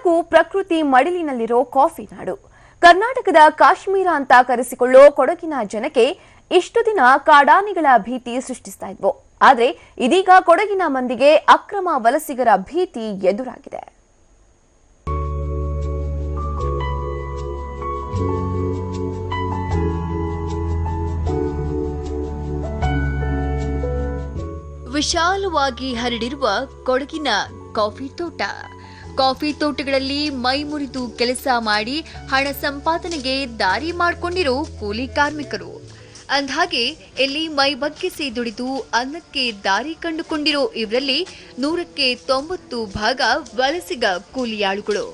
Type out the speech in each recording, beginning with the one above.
ಕೊಡಗು ಪ್ರಕೃತಿ ಮಡಿಲಿನಲ್ಲಿರೋ ಕಾಫಿ ನಾಡು. ಕರ್ನಾಟಕದ ಕಾಶ್ಮೀರ ಅಂತ ಕರೆಸಿಕೊಳ್ಳೋ ಕೊಡಗಿನ ಜನಕ್ಕೆ ಇಷ್ಟು ದಿನ ಕಾಡಾನೆಗಳ ಭೀತಿ ಸೃಷ್ಟಿಸ್ತಾ ಇದ್ವು. ಆದ್ರೆ ಇದೀಗ ಕೊಡಗಿನ ಮಂದಿಗೆ ಅಕ್ರಮ ವಲಸಿಗರ ಭೀತಿ ಎದುರಾಗಿದೆ. ವಿಶಾಲವಾಗಿ ಹರಡಿರುವ ಕೊಡಗಿನ ಕಾಫಿ ತೋಟಗಳಲ್ಲಿ ಮೈ ಮುರಿದು ಕೆಲಸ ಮಾಡಿ ಹಣ ಸಂಪಾದನೆಗೆ ದಾರಿ ಮಾಡಿಕೊಂಡಿರೋ ಕೂಲಿ ಕಾರ್ಮಿಕರು. ಅಂದ್ಹಾಗೆ ಇಲ್ಲಿ ಮೈ ಬಗ್ಗಿಸಿ ದುಡಿದು ಅನ್ನಕ್ಕೆ ದಾರಿ ಕಂಡುಕೊಂಡಿರೋ ಇವರಲ್ಲಿ 100ಕ್ಕೆ 90 ಭಾಗ ವಲಸಿಗ ಕೂಲಿಯಾಳುಗಳು.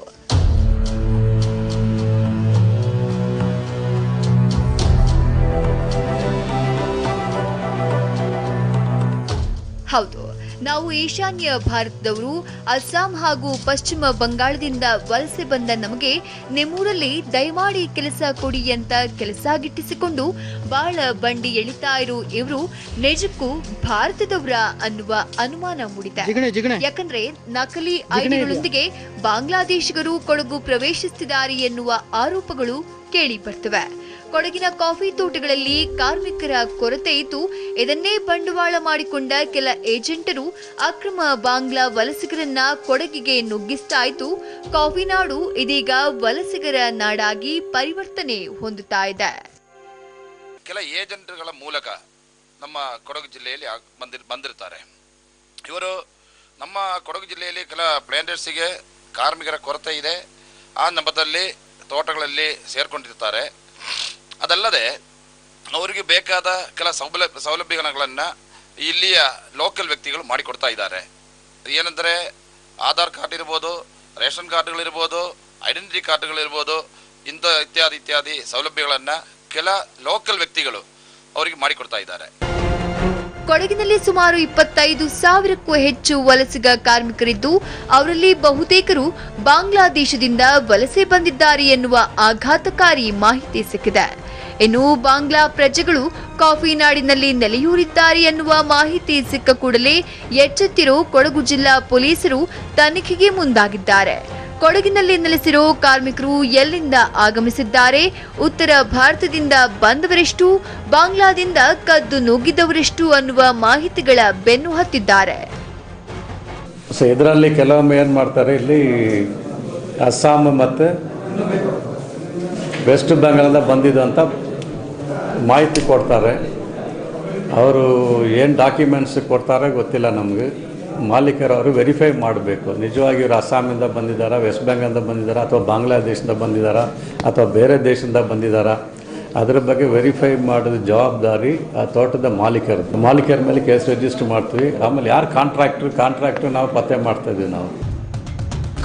ಹೌದು, ನಾವು ಈಶಾನ್ಯ ಭಾರತದವರು. ಅಸ್ಸಾಂ ಹಾಗೂ ಪಶ್ಚಿಮ ಬಂಗಾಳದಿಂದ ವಲಸೆ ಬಂದ ನಮಗೆ ನಿಮ್ಮೂರಲ್ಲಿ ದಯಮಾಡಿ ಕೆಲಸ ಕೊಡಿ ಅಂತ ಕೆಲಸ ಗಿಟ್ಟಿಸಿಕೊಂಡು ಬಾಳ ಬಂಡಿ ಎಳಿತಾ ಇರೋ ಇವರು ನಿಜಕ್ಕೂ ಭಾರತದವರ ಅನ್ನುವ ಅನುಮಾನ ಮೂಡಿದೆ. ಯಾಕಂದ್ರೆ ನಕಲಿ ಐಡಿಗಳೊಂದಿಗೆ ಬಾಂಗ್ಲಾದೇಶಿಗರು ಕೊಡಗು ಪ್ರವೇಶಿಸುತ್ತಿದ್ದಾರೆ ಎನ್ನುವ ಆರೋಪಗಳು ಕೇಳಿ ಬರ್ತವೆ. ಕೊಡಗಿನ ಕಾಫಿ ತೋಟಗಳಲ್ಲಿ ಕಾರ್ಮಿಕರ ಕೊರತೆ ಇದ್ದು ಇದನ್ನೇ ಬಂಡವಾಳ ಮಾಡಿಕೊಂಡ ಕೆಲ ಏಜೆಂಟರು ಅಕ್ರಮ ಬಾಂಗ್ಲಾ ವಲಸಿಗರನ್ನ ಕೊಡಗಿಗೆ ನುಗ್ಗಿಸ್ತಾ ಇದ್ದು ಕಾಫಿ ನಾಡು ಇದೀಗ ವಲಸಿಗರ ನಾಡಾಗಿ ಪರಿವರ್ತನೆ ಹೊಂದುತ್ತಾ ಇದೆ. ಕೆಲ ಏಜೆಂಟ್ಗಳ ಮೂಲಕ ನಮ್ಮ ಕೊಡಗು ಜಿಲ್ಲೆಯಲ್ಲಿ ಬಂದಿರ್ತಾರೆ. ಇವರು ನಮ್ಮ ಕೊಡಗು ಜಿಲ್ಲೆಯಲ್ಲಿ ಕೆಲ ಪ್ಲಾಂಟರ್ಸ್ಗೆ ಕಾರ್ಮಿಕರ ಕೊರತೆ ಇದೆ. ಆ ನಂಬದಲ್ಲಿ ತೋಟಗಳಲ್ಲಿ ಸೇರ್ಕೊಂಡಿರ್ತಾರೆ. ಅದಲ್ಲದೆ ಅವರಿಗೆ ಬೇಕಾದ ಕೆಲ ಸೌಲಭ್ಯಗಳನ್ನು ಇಲ್ಲಿಯ ಲೋಕಲ್ ವ್ಯಕ್ತಿಗಳು ಮಾಡಿಕೊಡ್ತಾ ಇದ್ದಾರೆ. ಏನಂದರೆ ಆಧಾರ್ ಕಾರ್ಡ್ ಇರ್ಬೋದು, ರೇಷನ್ ಕಾರ್ಡ್ಗಳಿರ್ಬೋದು, ಐಡೆಂಟಿಟಿ ಕಾರ್ಡ್ಗಳಿರ್ಬೋದು, ಇತ್ಯಾದಿ ಸೌಲಭ್ಯಗಳನ್ನು ಕೆಲ ಲೋಕಲ್ ವ್ಯಕ್ತಿಗಳು ಅವರಿಗೆ ಮಾಡಿಕೊಡ್ತಾ ಇದ್ದಾರೆ. ಕೊಡಗಿನಲ್ಲಿ ಸುಮಾರು 25,000ಕ್ಕೂ ಹೆಚ್ಚು ವಲಸಿಗ ಕಾರ್ಮಿಕರಿದ್ದು ಅವರಲ್ಲಿ ಬಹುತೇಕರು ಬಾಂಗ್ಲಾದೇಶದಿಂದ ವಲಸೆ ಬಂದಿದ್ದಾರೆ ಎನ್ನುವ ಆಘಾತಕಾರಿ ಮಾಹಿತಿ ಸಿಕ್ಕಿದೆ. ಇನ್ನು ಬಾಂಗ್ಲಾ ಪ್ರಜೆಗಳು ಕಾಫಿ ನಾಡಿನಲ್ಲಿ ನೆಲೆಯೂರಿದ್ದಾರೆ ಎನ್ನುವ ಮಾಹಿತಿ ಸಿಕ್ಕ ಕೂಡಲೇ ಎಚ್ಚೆತ್ತಿರೋ ಕೊಡಗು ಜಿಲ್ಲಾ ಪೊಲೀಸರು ತನಿಖೆಗೆ ಮುಂದಾಗಿದ್ದಾರೆ. ಕೊಡಗಿನಲ್ಲಿ ನೆಲೆಸಿರೋ ಕಾರ್ಮಿಕರು ಎಲ್ಲಿಂದ ಆಗಮಿಸಿದ್ದಾರೆ, ಉತ್ತರ ಭಾರತದಿಂದ ಬಂದವರೆಷ್ಟು, ಬಾಂಗ್ಲಾದಿಂದ ಕದ್ದು ನುಗ್ಗಿದವರೆಷ್ಟು ಅನ್ನುವ ಮಾಹಿತಿಗಳ ಬೆನ್ನು ಹತ್ತಿದ್ದಾರೆ. ಇದರಲ್ಲಿ ಕೆಲವೊಮ್ಮೆ ಏನು ಮಾಡ್ತಾರೆ, ಇಲ್ಲಿ ಅಸ್ಸಾಂ ಮತ್ತು ವೆಸ್ಟ್ ಬೆಂಗಾಲಿಂದ ಬಂದಿದ್ದಂಥ ಮಾಹಿತಿ ಕೊಡ್ತಾರೆ. ಅವರು ಏನು ಡಾಕ್ಯುಮೆಂಟ್ಸ್ ಕೊಡ್ತಾರೆ ಗೊತ್ತಿಲ್ಲ ನಮಗೆ. ಮಾಲೀಕರು ಅವರು ವೆರಿಫೈ ಮಾಡಬೇಕು, ನಿಜವಾಗಿ ಇವರು ಅಸ್ಸಾಮಿಂದ ಬಂದಿದ್ದಾರಾ, ವೆಸ್ಟ್ ಬೆಂಗಾಲಿಂದ ಬಂದಿದ್ದಾರಾ, ಅಥವಾ ಬಾಂಗ್ಲಾದೇಶದಿಂದ ಬಂದಿದ್ದಾರಾ, ಅಥವಾ ಬೇರೆ ದೇಶದಿಂದ ಬಂದಿದ್ದಾರಾ, ಅದರ ಬಗ್ಗೆ ವೆರಿಫೈ ಮಾಡೋದು ಜವಾಬ್ದಾರಿ ಆ ತೋಟದ ಮಾಲೀಕರ ಮೇಲೆ ಕೇಸ್ ರಿಜಿಸ್ಟರ್ ಮಾಡ್ತೀವಿ. ಆಮೇಲೆ ಯಾರು ಕಾಂಟ್ರಾಕ್ಟ್ರು ನಾವು ಪತ್ತೆ ಮಾಡ್ತಾ ಇದ್ದೀವಿ. ನಾವು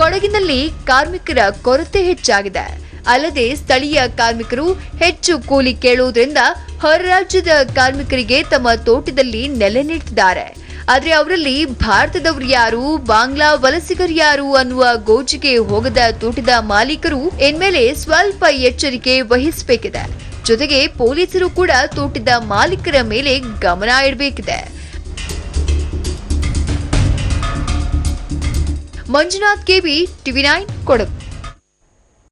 ಕೊಡಗಿನಲ್ಲಿ ಕಾರ್ಮಿಕರ ಕೊರತೆ ಹೆಚ್ಚಾಗಿದೆ. ಅಲ್ಲದೆ ಸ್ಥಳೀಯ ಕಾರ್ಮಿಕರು ಹೆಚ್ಚು ಕೂಲಿ ಕೇಳುವುದರಿಂದ ಹೊರ ರಾಜ್ಯದ ಕಾರ್ಮಿಕರಿಗೆ ತಮ್ಮ ತೋಟದಲ್ಲಿ ನೆಲೆ ನೀಡುತ್ತಿದ್ದಾರೆ. ಆದ್ರೆ ಅವರಲ್ಲಿ ಭಾರತದವರು ಯಾರು, ಬಾಂಗ್ಲಾ ವಲಸಿಗರು ಯಾರು ಅನ್ನುವ ಗೋಜಿಗೆ ಹೋಗದ ತೋಟದ ಮಾಲೀಕರು ಇನ್ಮೇಲೆ ಸ್ವಲ್ಪ ಎಚ್ಚರಿಕೆ ವಹಿಸಬೇಕಿದೆ. ಜೊತೆಗೆ ಪೊಲೀಸರು ಕೂಡ ತೋಟದ ಮಾಲೀಕರ ಮೇಲೆ ಗಮನ ಇಡಬೇಕಿದೆ. Manjunath KB, TV9 Kodagu.